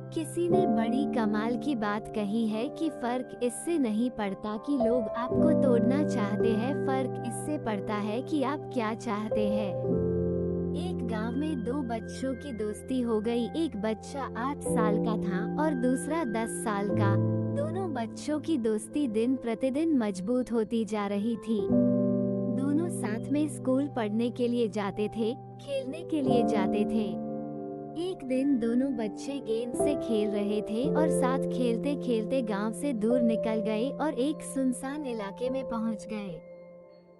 किसी ने बड़ी कमाल की बात कही है कि फर्क इससे नहीं पड़ता कि लोग आपको तोड़ना चाहते हैं, फर्क इससे पड़ता है कि आप क्या चाहते हैं। एक गांव में दो बच्चों की दोस्ती हो गई। एक बच्चा 8 साल का था और दूसरा 10 साल का। दोनों बच्चों की दोस्ती दिन प्रतिदिन मजबूत होती जा रही थी। दोनों साथ में स्कूल पढ़ने के लिए जाते थे, खेलने के लिए जाते थे। एक दिन दोनों बच्चे गेंद से खेल रहे थे और साथ खेलते खेलते गांव से दूर निकल गए और एक सुनसान इलाके में पहुंच गए।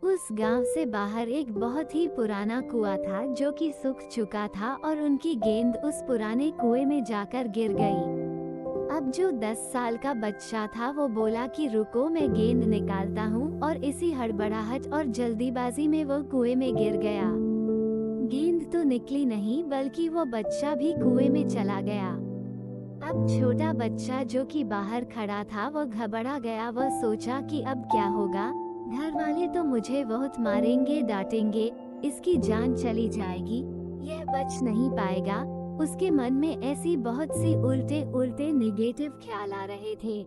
उस गांव से बाहर एक बहुत ही पुराना कुआं था जो कि सूख चुका था और उनकी गेंद उस पुराने कुएं में जाकर गिर गई। अब जो 10 साल का बच्चा था वो बोला कि रुको, मैं गेंद निकालता हूँ, और इसी हड़बड़ाहट और जल्दीबाजी में वो कुएं में गिर गया। गेंद तो निकली नहीं बल्कि वो बच्चा भी कुएं में चला गया। अब छोटा बच्चा जो कि बाहर खड़ा था वो घबरा गया। वह सोचा कि अब क्या होगा, घर वाले तो मुझे बहुत मारेंगे, डांटेंगे, इसकी जान चली जाएगी, यह बच नहीं पाएगा। उसके मन में ऐसी बहुत सी उल्टे उल्टे निगेटिव ख्याल आ रहे थे।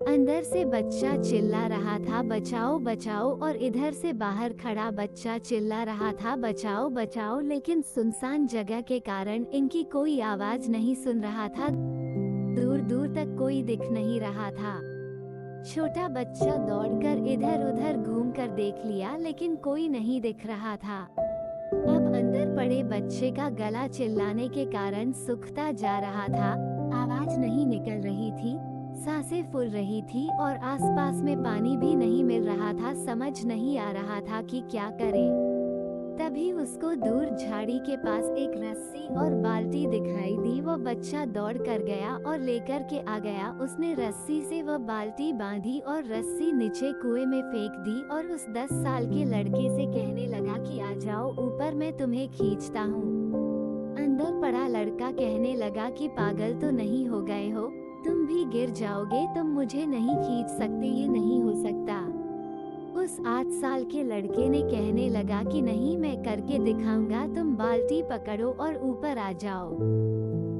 अंदर से बच्चा चिल्ला रहा था बचाओ बचाओ, और इधर से बाहर खड़ा बच्चा चिल्ला रहा था बचाओ बचाओ, लेकिन सुनसान जगह के कारण इनकी कोई आवाज नहीं सुन रहा था। दूर दूर तक कोई दिख नहीं रहा था। छोटा बच्चा दौड़कर इधर उधर घूमकर देख लिया लेकिन कोई नहीं दिख रहा था। अब अंदर पड़े बच्चे का गला चिल्लाने के कारण सूखता जा रहा था, आवाज नहीं निकल रही थी, सांसें फूल रही थी और आसपास में पानी भी नहीं मिल रहा था। समझ नहीं आ रहा था कि क्या करे। तभी उसको दूर झाड़ी के पास एक रस्सी और बाल्टी दिखाई दी। वो बच्चा दौड़ कर गया और लेकर के आ गया। उसने रस्सी से वह बाल्टी बांधी और रस्सी नीचे कुएं में फेंक दी और उस 10 साल के लड़के से कहने लगा कि आ जाओ ऊपर, मैं तुम्हें खींचता हूँ। अंदर पड़ा लड़का कहने लगा कि पागल तो नहीं हो गए हो, तुम भी गिर जाओगे, तुम मुझे नहीं खींच सकते, ये नहीं हो सकता। उस 8 साल के लड़के ने कहने लगा कि नहीं, मैं करके दिखाऊंगा, तुम बाल्टी पकड़ो और ऊपर आ जाओ।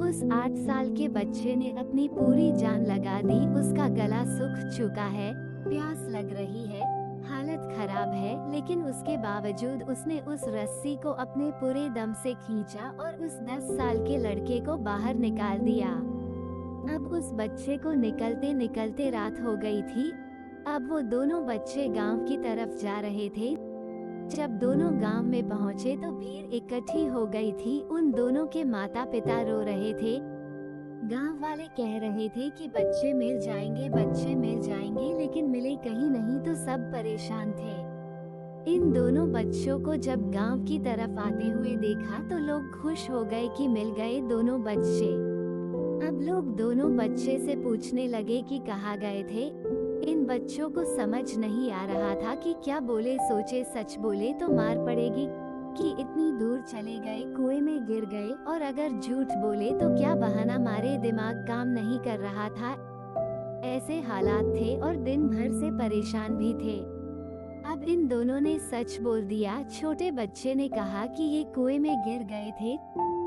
उस 8 साल के बच्चे ने अपनी पूरी जान लगा दी। उसका गला सूख चुका है, प्यास लग रही है, हालत खराब है, लेकिन उसके बावजूद उसने उस रस्सी को अपने पूरे दम से खींचा और उस 10 साल के लड़के को बाहर निकाल दिया। अब उस बच्चे को निकलते निकलते रात हो गई थी। अब वो दोनों बच्चे गांव की तरफ जा रहे थे। जब दोनों गांव में पहुंचे तो भीड़ इकट्ठी हो गई थी। उन दोनों के माता पिता रो रहे थे। गांव वाले कह रहे थे कि बच्चे मिल जाएंगे, बच्चे मिल जाएंगे, लेकिन मिले कहीं नहीं, तो सब परेशान थे। इन दोनों बच्चों को जब गांव की तरफ आते हुए देखा तो लोग खुश हो गए कि मिल गए दोनों बच्चे। अब लोग दोनों बच्चे से पूछने लगे कि कहाँ गए थे। इन बच्चों को समझ नहीं आ रहा था कि क्या बोले, सोचे सच बोले तो मार पड़ेगी कि इतनी दूर चले गए, कुएं में गिर गए, और अगर झूठ बोले तो क्या बहाना मारे, दिमाग काम नहीं कर रहा था। ऐसे हालात थे और दिन भर से परेशान भी थे। अब इन दोनों ने सच बोल दिया। छोटे बच्चे ने कहा कि ये कुएं में गिर गए थे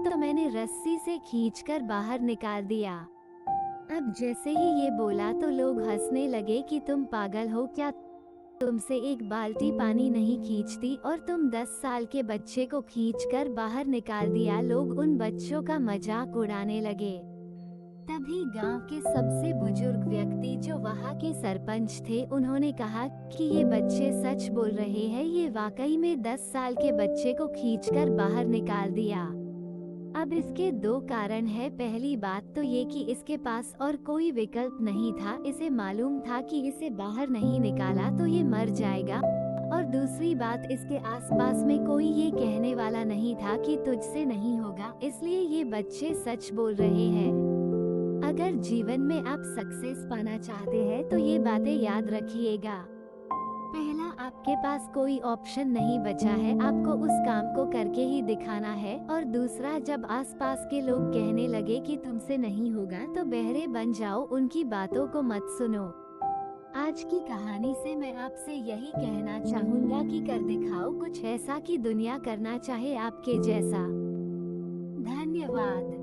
तो मैंने रस्सी से खींचकर बाहर निकाल दिया। अब जैसे ही ये बोला तो लोग हंसने लगे कि तुम पागल हो क्या, तुमसे एक बाल्टी पानी नहीं खींचती और तुम 10 साल के बच्चे को खींचकर बाहर निकाल दिया। लोग उन बच्चों का मजाक उड़ाने लगे। तभी गांव के सबसे बुजुर्ग व्यक्ति जो वहाँ के सरपंच थे, उन्होंने कहा कि ये बच्चे सच बोल रहे हैं, ये वाकई में 10 साल के बच्चे को खींचकर बाहर निकाल दिया। अब इसके दो कारण है। पहली बात तो ये कि इसके पास और कोई विकल्प नहीं था। इसे मालूम था कि इसे बाहर नहीं निकाला तो ये मर जाएगा, और दूसरी बात, इसके आसपास में कोई ये कहने वाला नहीं था कि तुझसे नहीं होगा, इसलिए ये बच्चे सच बोल रहे हैं। अगर जीवन में आप सक्सेस पाना चाहते हैं तो ये बातें याद रखिएगा। पहला, आपके पास कोई ऑप्शन नहीं बचा है, आपको उस काम को करके ही दिखाना है। और दूसरा, जब आसपास के लोग कहने लगे कि तुमसे नहीं होगा तो बहरे बन जाओ, उनकी बातों को मत सुनो। आज की कहानी से मैं आपसे यही कहना चाहूँगा कि कर दिखाओ कुछ ऐसा कि दुनिया करना चाहे आपके जैसा। धन्यवाद।